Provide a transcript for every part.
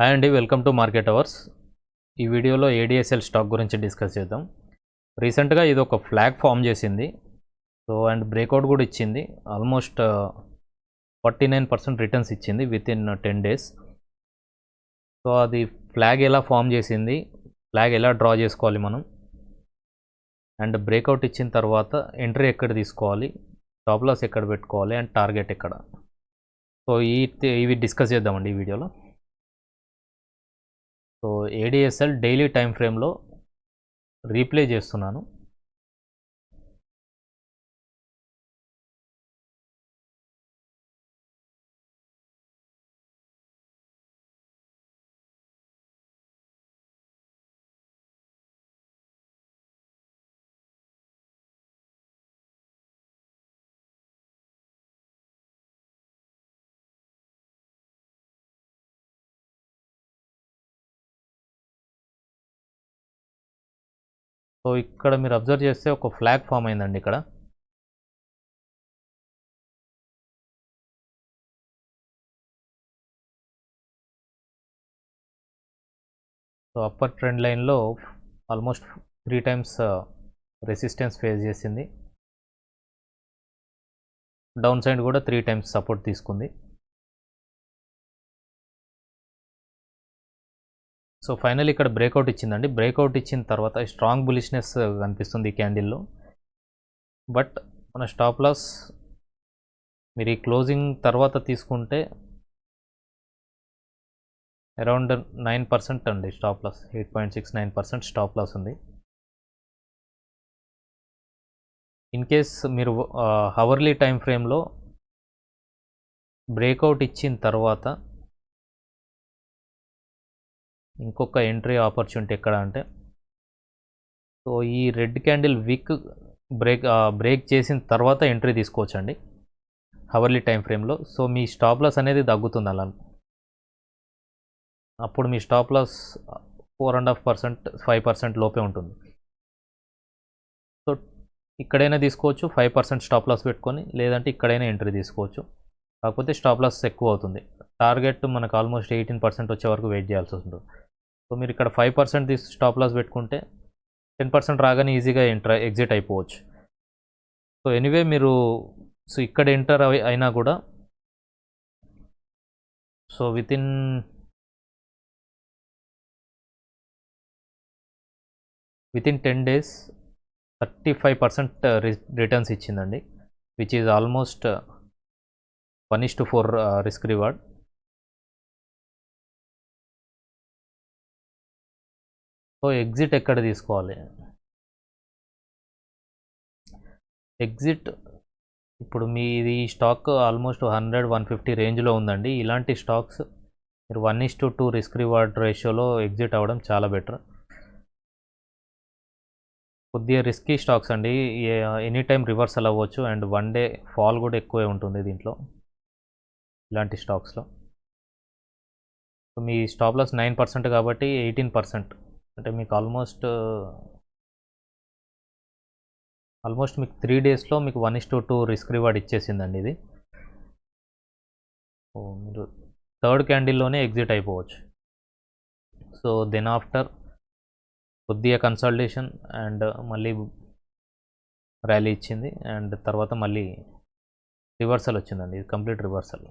Hi అండి, welcome to market hours. ఈ వీడియోలో ADSL స్టాక్ గురించి డిస్కస్ చేద్దాం. రీసెంట్గా ఇది ఒక ఫ్లాగ్ ఫామ్ చేసింది. సో అండ్ బ్రేక్అవుట్ కూడా ఇచ్చింది. ఆల్మోస్ట్ 49% రిటర్న్స్ ఇచ్చింది విత్ ఇన్ 10 days. సో అది ఫ్లాగ్ ఎలా ఫామ్ చేసింది, ఫ్లాగ్ ఎలా డ్రా చేసుకోవాలి మనం, అండ్ బ్రేక్అవుట్ ఇచ్చిన తర్వాత ఎంట్రీ ఎక్కడ తీసుకోవాలి, స్టాప్ లాస్ ఎక్కడ పెట్టుకోవాలి, అండ్ టార్గెట్ ఎక్కడ. సో ఇవి డిస్కస్ చేద్దామండి ఈ వీడియోలో. సో ADSL డైలీ టైం ఫ్రేమ్లో రీప్లే చేస్తున్నాను. సో ఇక్కడ మీరు అబ్జర్వ్ చేస్తే ఒక ఫ్లాగ్ ఫామ్ అయిందండి ఇక్కడ. సో అప్పర్ ట్రెండ్ లైన్లో ఆల్మోస్ట్ 3 times రెసిస్టెన్స్ ఫేస్ చేసింది. డౌన్ సైడ్ కూడా 3 times సపోర్ట్ తీసుకుంది. సో ఫైనల్ ఇక్కడ బ్రేక్అవుట్ ఇచ్చిందండి. బ్రేక్అవుట్ ఇచ్చిన తర్వాత స్ట్రాంగ్ బులిష్నెస్ కనిపిస్తుంది ఈ క్యాండిల్లో. బట్ మన స్టాప్ లాస్ మీరు ఈ క్లోజింగ్ తర్వాత తీసుకుంటే అరౌండ్ 9% అండి స్టాప్ లాస్. 8.69% స్టాప్ లాస్ ఉంది. ఇన్ కేస్ మీరు హవర్లీ టైం ఫ్రేమ్లో బ్రేక్అవుట్ ఇచ్చిన తర్వాత ఇంకొక ఎంట్రీ ఆపర్చునిటీ ఎక్కడ అంటే, సో ఈ రెడ్ క్యాండిల్ వీక్ బ్రేక్ చేసిన తర్వాత ఎంట్రీ తీసుకోవచ్చండి హవర్లీ టైం ఫ్రేమ్లో. సో మీ స్టాప్ లాస్ అనేది తగ్గుతుంది అలా. అప్పుడు మీ స్టాప్ లాస్ 4.5%, 5% లోపే ఉంటుంది. సో ఇక్కడైనా తీసుకోవచ్చు 5% స్టాప్ లాస్ పెట్టుకొని, లేదంటే ఇక్కడైనా ఎంట్రీ తీసుకోవచ్చు. కాకపోతే స్టాప్ లాస్ ఎక్కువ అవుతుంది. టార్గెట్ మనకు ఆల్మోస్ట్ 18% వచ్చే వరకు వెయిట్ చేయాల్సి వస్తుంది. సో మీరు ఇక్కడ 5% స్టాప్ లాస్ పెట్టుకుంటే 10% రాగానే ఈజీగా ఎగ్జిట్ అయిపోవచ్చు. సో ఎనీవే మీరు ఇక్కడ ఎంటర్ అయినా కూడా so within 10 days 35% returns ఇచ్చిందండి, which is almost 1:4 risk reward. So exit ఎక్కడ తీసుకోవాలి? ఎగ్జిట్ ఇప్పుడు మీది స్టాక్ ఆల్మోస్ట్ 100-150 రేంజ్లో ఉందండి. ఇలాంటి స్టాక్స్ మీరు 1:2 రిస్క్ రివార్డ్ రేషియోలో ఎగ్జిట్ అవ్వడం చాలా బెటర్. కొద్దిగా రిస్కీ స్టాక్స్ అండి. ఎనీ టైం రివర్సల్ అవ్వచ్చు అండ్ 1 day ఫాల్ కూడా ఎక్కువే ఉంటుంది దీంట్లో, ఇలాంటి స్టాక్స్లో. సో మీ స్టాప్ లాస్ 9% కాబట్టి 18%, అంటే మీకు ఆల్మోస్ట్ మీకు 3 daysలో మీకు 1:2 రిస్క్ రివార్డ్ ఇచ్చేసిందండి ఇది. మీరు థర్డ్ క్యాండిల్లోనే ఎగ్జిట్ అయిపోవచ్చు. సో దెన్ ఆఫ్టర్ కొద్దిగా కన్సల్టేషన్ అండ్ మళ్ళీ ర్యాలీ ఇచ్చింది అండ్ తర్వాత మళ్ళీ రివర్సల్ వచ్చిందండి. ఇది కంప్లీట్ రివర్సల్.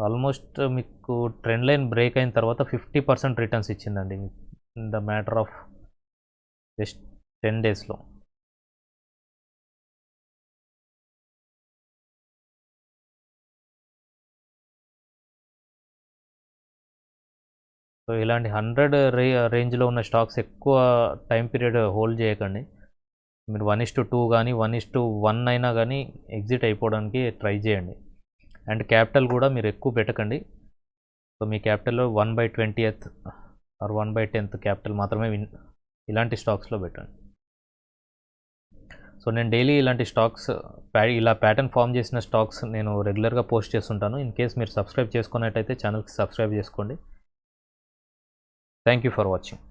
ఆల్మోస్ట్ మీకు ట్రెండ్ లైన్ బ్రేక్ అయిన తర్వాత 50% రిటర్న్స్ ఇచ్చిందండి in the matter of just 10 daysలో. సో ఇలాంటి 100 రేంజ్లో ఉన్న స్టాక్స్ ఎక్కువ టైం పీరియడ్ హోల్డ్ చేయకండి. మీరు 1:2 కానీ 1:1 అయినా కానీ ఎగ్జిట్ అయిపోవడానికి ట్రై చేయండి. అండ్ క్యాపిటల్ కూడా మీరు ఎక్కువ పెట్టకండి. సో మీ క్యాపిటల్లో 1/20th ఆర్ 1/10th క్యాపిటల్ మాత్రమే ఇలాంటి స్టాక్స్లో పెట్టండి. సో నేను డైలీ ఇలాంటి స్టాక్స్, ఇలా ప్యాటర్న్ ఫామ్ చేసిన స్టాక్స్ నేను రెగ్యులర్గా పోస్ట్ చేస్తుంటాను. ఇన్ కేస్ మీరు సబ్స్క్రైబ్ చేసుకున్నట్టయితే ఛానల్కి సబ్స్క్రైబ్ చేసుకోండి. Thank you for watching.